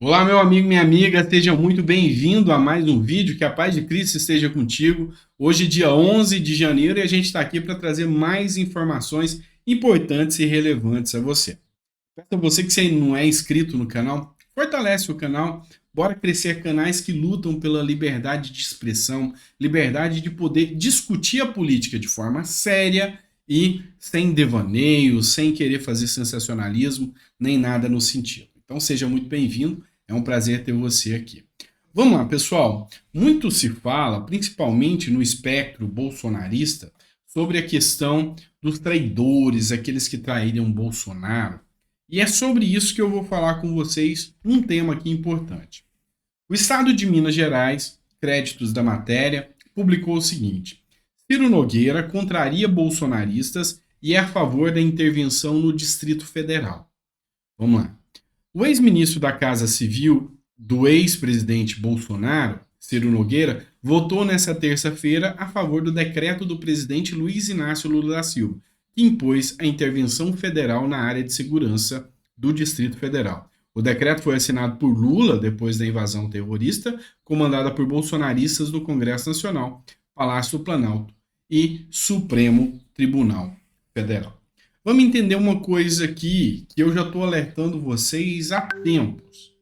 Olá, meu amigo, minha amiga, seja muito bem-vindo a mais um vídeo, que a paz de Cristo esteja contigo. Hoje, dia 11 de janeiro, e a gente está aqui para trazer mais informações importantes e relevantes a você. Peço a você que você não é inscrito no canal, fortalece o canal, bora crescer canais que lutam pela liberdade de expressão, liberdade de poder discutir a política de forma séria e sem devaneio, sem querer fazer sensacionalismo, nem nada no sentido. Então seja muito bem-vindo, é um prazer ter você aqui. Vamos lá, pessoal. Muito se fala, principalmente no espectro bolsonarista, sobre a questão dos traidores, aqueles que traíram Bolsonaro. E é sobre isso que eu vou falar com vocês um tema aqui importante. O Estado de Minas Gerais, créditos da matéria, publicou o seguinte: Ciro Nogueira contraria bolsonaristas e é a favor da intervenção no Distrito Federal. Vamos lá. O ex-ministro da Casa Civil do ex-presidente Bolsonaro, Ciro Nogueira, votou nesta terça-feira a favor do decreto do presidente Luiz Inácio Lula da Silva, que impôs a intervenção federal na área de segurança do Distrito Federal. O decreto foi assinado por Lula depois da invasão terrorista, comandada por bolsonaristas do Congresso Nacional, Palácio do Planalto e Supremo Tribunal Federal. Vamos entender uma coisa aqui que eu já estou alertando vocês há tempos.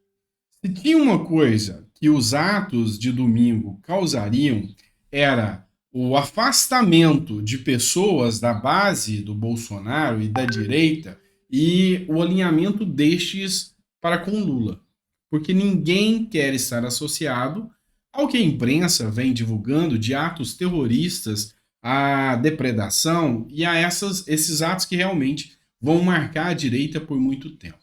Se tinha uma coisa que os atos de domingo causariam, era o afastamento de pessoas da base do Bolsonaro e da direita e o alinhamento destes para com Lula. Porque ninguém quer estar associado ao que a imprensa vem divulgando de atos terroristas, a depredação e a esses atos que realmente vão marcar a direita por muito tempo.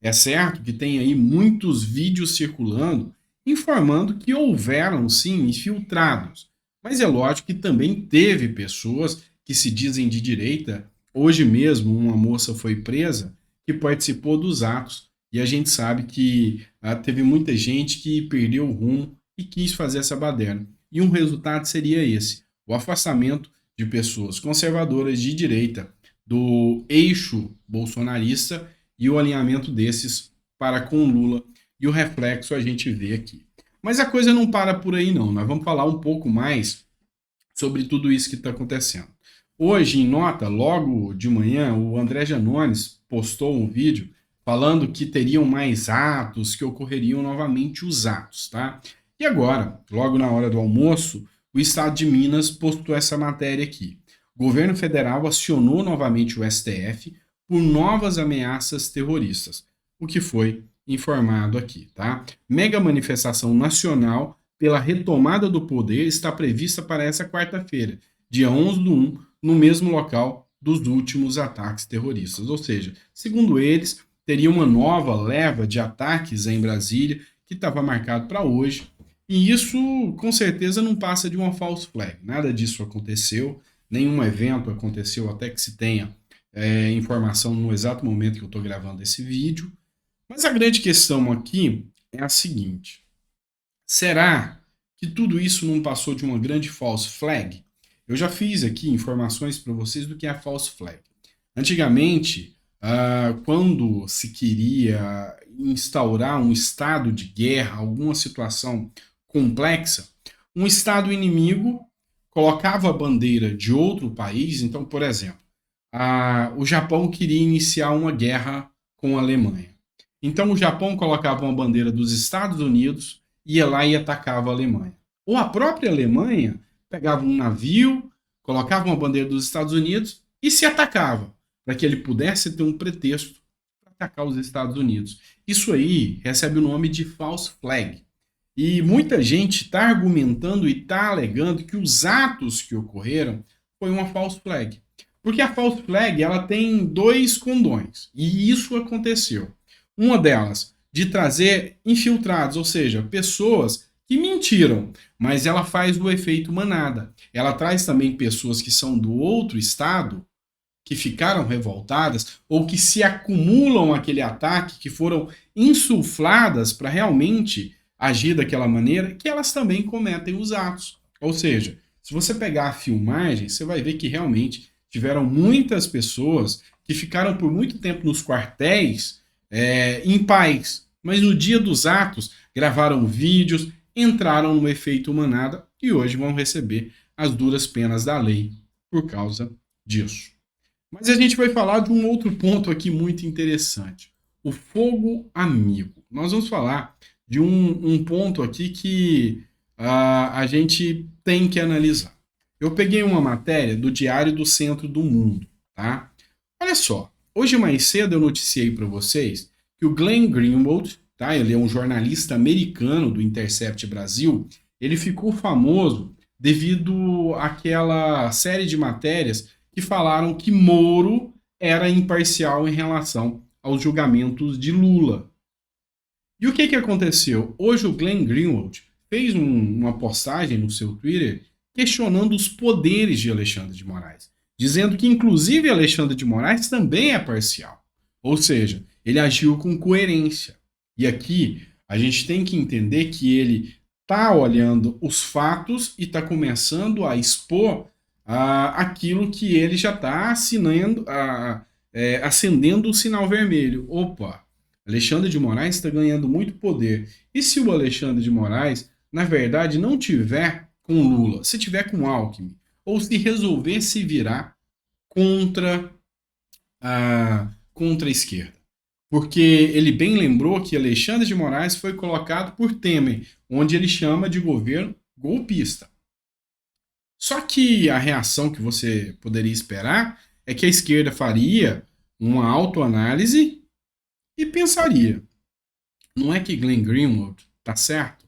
É certo que tem aí muitos vídeos circulando informando que houveram sim infiltrados, mas é lógico que também teve pessoas que se dizem de direita. Hoje mesmo uma moça foi presa que participou dos atos e a gente sabe que teve muita gente que perdeu o rumo e quis fazer essa baderna. E um resultado seria esse: o afastamento de pessoas conservadoras de direita do eixo bolsonarista e o alinhamento desses para com Lula. E o reflexo a gente vê aqui. Mas a coisa não para por aí não. Nós vamos falar um pouco mais sobre tudo isso que está acontecendo. Hoje, em nota, logo de manhã, o André Janones postou um vídeo falando que teriam mais atos, que ocorreriam novamente os atos, tá? E agora, logo na hora do almoço, o Estado de Minas postou essa matéria aqui. O governo federal acionou novamente o STF por novas ameaças terroristas, o que foi informado aqui, tá? Mega manifestação nacional pela retomada do poder está prevista para essa quarta-feira, dia 11 do 1, no mesmo local dos últimos ataques terroristas. Ou seja, segundo eles, teria uma nova leva de ataques em Brasília que estava marcado para hoje. E isso, com certeza, não passa de uma false flag. Nada disso aconteceu, nenhum evento aconteceu até que se tenha informação no exato momento que eu estou gravando esse vídeo. Mas a grande questão aqui é a seguinte: será que tudo isso não passou de uma grande false flag? Eu já fiz aqui informações para vocês do que é a false flag. Antigamente, quando se queria instaurar um estado de guerra, alguma situação complexa, um estado inimigo colocava a bandeira de outro país. Então, por exemplo, o Japão queria iniciar uma guerra com a Alemanha. Então o Japão colocava uma bandeira dos Estados Unidos, ia lá e atacava a Alemanha. Ou a própria Alemanha pegava um navio, colocava uma bandeira dos Estados Unidos e se atacava, para que ele pudesse ter um pretexto para atacar os Estados Unidos. Isso aí recebe o nome de false flag. E muita gente está argumentando e está alegando que os atos que ocorreram foi uma false flag. Porque a false flag ela tem dois condões, e isso aconteceu. Uma delas, de trazer infiltrados, ou seja, pessoas que mentiram, mas ela faz o efeito manada. Ela traz também pessoas que são do outro estado, que ficaram revoltadas, ou que se acumulam àquele ataque, que foram insufladas para realmente agir daquela maneira, que elas também cometem os atos. Ou seja, se você pegar a filmagem, você vai ver que realmente tiveram muitas pessoas que ficaram por muito tempo nos quartéis em paz, mas no dia dos atos gravaram vídeos, entraram no efeito manada e hoje vão receber as duras penas da lei por causa disso. Mas a gente vai falar de um outro ponto aqui muito interessante: o fogo amigo. Nós vamos falar de um ponto aqui que a gente tem que analisar. Eu peguei uma matéria do Diário do Centro do Mundo, tá? Olha só, hoje mais cedo eu noticiei para vocês que o Glenn Greenwald, tá? Ele é um jornalista americano do Intercept Brasil. Ele ficou famoso devido àquela série de matérias que falaram que Moro era imparcial em relação aos julgamentos de Lula. E o que aconteceu? Hoje o Glenn Greenwald fez uma postagem no seu Twitter questionando os poderes de Alexandre de Moraes, dizendo que inclusive Alexandre de Moraes também é parcial. Ou seja, ele agiu com coerência. E aqui a gente tem que entender que ele está olhando os fatos e está começando a expor aquilo que ele já está assinando, acendendo o sinal vermelho. Opa, Alexandre de Moraes está ganhando muito poder. E se o Alexandre de Moraes, na verdade, não tiver com Lula, se tiver com Alckmin, ou se resolver se virar contra contra a esquerda? Porque ele bem lembrou que Alexandre de Moraes foi colocado por Temer, onde ele chama de governo golpista. Só que a reação que você poderia esperar é que a esquerda faria uma autoanálise e pensaria: não é que Glenn Greenwald tá certo?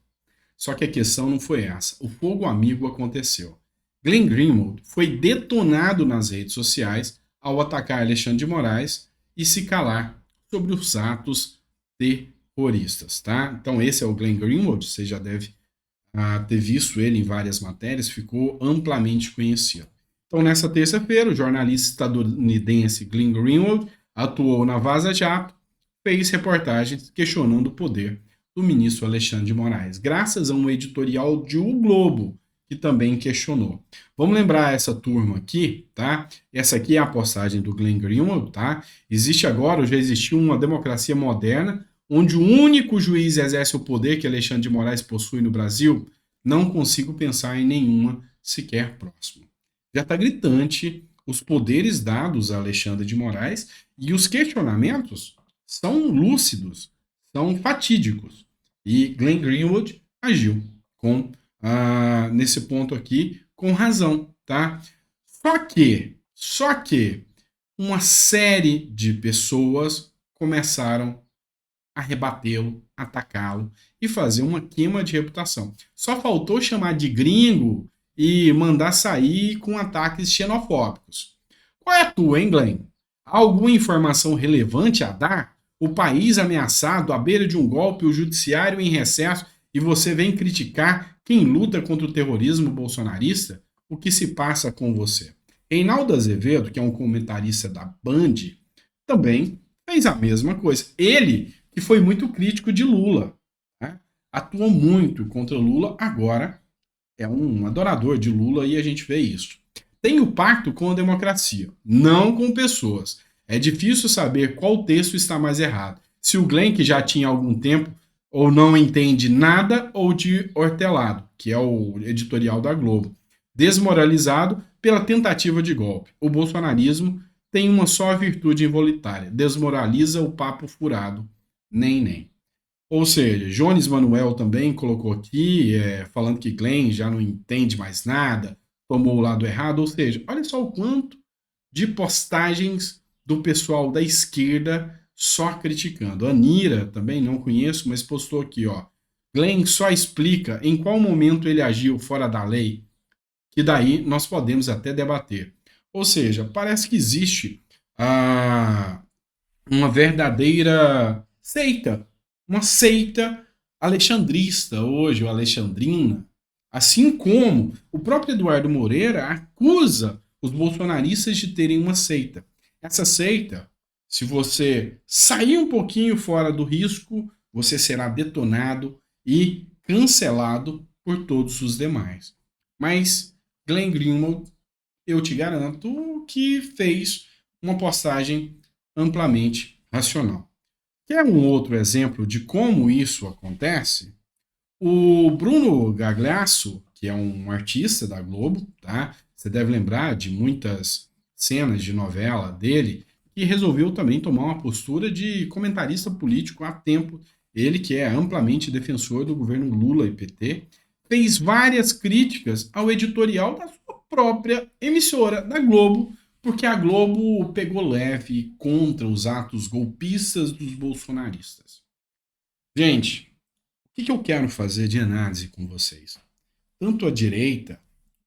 Só que a questão não foi essa. O fogo amigo aconteceu. Glenn Greenwald foi detonado nas redes sociais ao atacar Alexandre de Moraes e se calar sobre os atos terroristas, tá? Então esse é o Glenn Greenwald, você já deve ter visto ele em várias matérias, ficou amplamente conhecido. Então nessa terça-feira, o jornalista estadunidense Glenn Greenwald atuou na Vaza Jato, fez reportagens questionando o poder do ministro Alexandre de Moraes, graças a um editorial de O Globo, que também questionou. Vamos lembrar essa turma aqui, tá? Essa aqui é a postagem do Glenn Greenwald, tá? Existe agora, ou já existiu uma democracia moderna, onde o único juiz exerce o poder que Alexandre de Moraes possui no Brasil. Não consigo pensar em nenhuma sequer próxima. Já está gritante os poderes dados a Alexandre de Moraes e os questionamentos são lúcidos, são fatídicos. E Glenn Greenwald agiu nesse ponto aqui com razão, tá? Só que uma série de pessoas começaram a rebatê-lo, atacá-lo e fazer uma queima de reputação. Só faltou chamar de gringo e mandar sair com ataques xenofóbicos. Qual é a tua, hein, Glenn? Há alguma informação relevante a dar? O país ameaçado à beira de um golpe, o judiciário em recesso e você vem criticar quem luta contra o terrorismo bolsonarista? O que se passa com você? Reinaldo Azevedo, que é um comentarista da Band, também fez a mesma coisa. Ele, que foi muito crítico de Lula, né? Atuou muito contra Lula, agora é um adorador de Lula e a gente vê isso. Tem o pacto com a democracia, não com pessoas. É difícil saber qual texto está mais errado. Se o Glenn, que já tinha algum tempo, ou não entende nada, ou de hortelado, que é o editorial da Globo, desmoralizado pela tentativa de golpe. O bolsonarismo tem uma só virtude involuntária: desmoraliza o papo furado. Nem. Ou seja, Jones Manuel também colocou aqui, falando que Glenn já não entende mais nada, tomou o lado errado. Ou seja, olha só o quanto de postagens do pessoal da esquerda só criticando. A Nira, também não conheço, mas postou aqui, ó. Glenn só explica em qual momento ele agiu fora da lei, que daí nós podemos até debater. Ou seja, parece que existe uma verdadeira seita, uma seita alexandrista hoje, ou alexandrina, assim como o próprio Eduardo Moreira acusa os bolsonaristas de terem uma seita. Essa seita, se você sair um pouquinho fora do risco, você será detonado e cancelado por todos os demais. Mas Glenn Greenwald, eu te garanto que fez uma postagem amplamente racional. Quer um outro exemplo de como isso acontece? O Bruno Gagliasso, que é um artista da Globo, tá? Você deve lembrar de muitas cenas de novela dele, que resolveu também tomar uma postura de comentarista político há tempo. Ele, que é amplamente defensor do governo Lula e PT, fez várias críticas ao editorial da sua própria emissora, da Globo, porque a Globo pegou leve contra os atos golpistas dos bolsonaristas. Gente, o que eu quero fazer de análise com vocês? Tanto a direita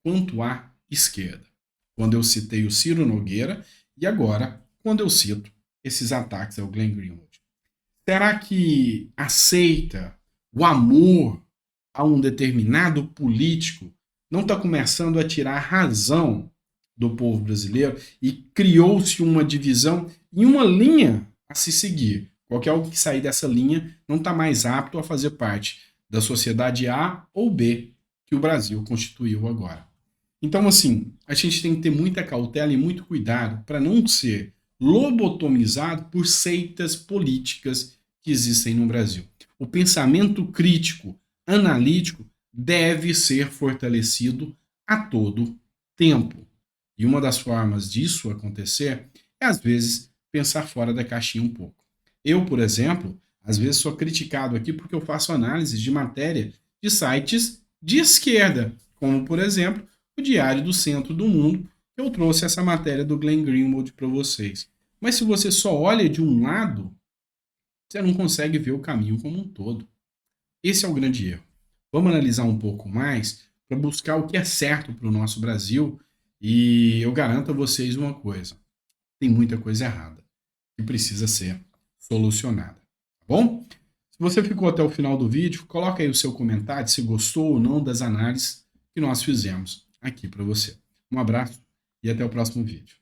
quanto a esquerda. Quando eu citei o Ciro Nogueira e agora quando eu cito esses ataques ao Glenn Greenwald. Será que aceita o amor a um determinado político não está começando a tirar a razão do povo brasileiro e criou-se uma divisão e uma linha a se seguir? Qualquer um que sair dessa linha não está mais apto a fazer parte da sociedade A ou B que o Brasil constituiu agora. Então, assim, a gente tem que ter muita cautela e muito cuidado para não ser lobotomizado por seitas políticas que existem no Brasil. O pensamento crítico, analítico, deve ser fortalecido a todo tempo. E uma das formas disso acontecer é, às vezes, pensar fora da caixinha um pouco. Eu, por exemplo, às vezes sou criticado aqui porque eu faço análise de matéria de sites de esquerda, como, por exemplo, o Diário do Centro do Mundo, que eu trouxe essa matéria do Glenn Greenwald para vocês. Mas se você só olha de um lado, você não consegue ver o caminho como um todo. Esse é o grande erro. Vamos analisar um pouco mais para buscar o que é certo para o nosso Brasil e eu garanto a vocês uma coisa: tem muita coisa errada que precisa ser solucionada. Tá bom? Se você ficou até o final do vídeo, coloca aí o seu comentário se gostou ou não das análises que nós fizemos aqui para você. Um abraço e até o próximo vídeo.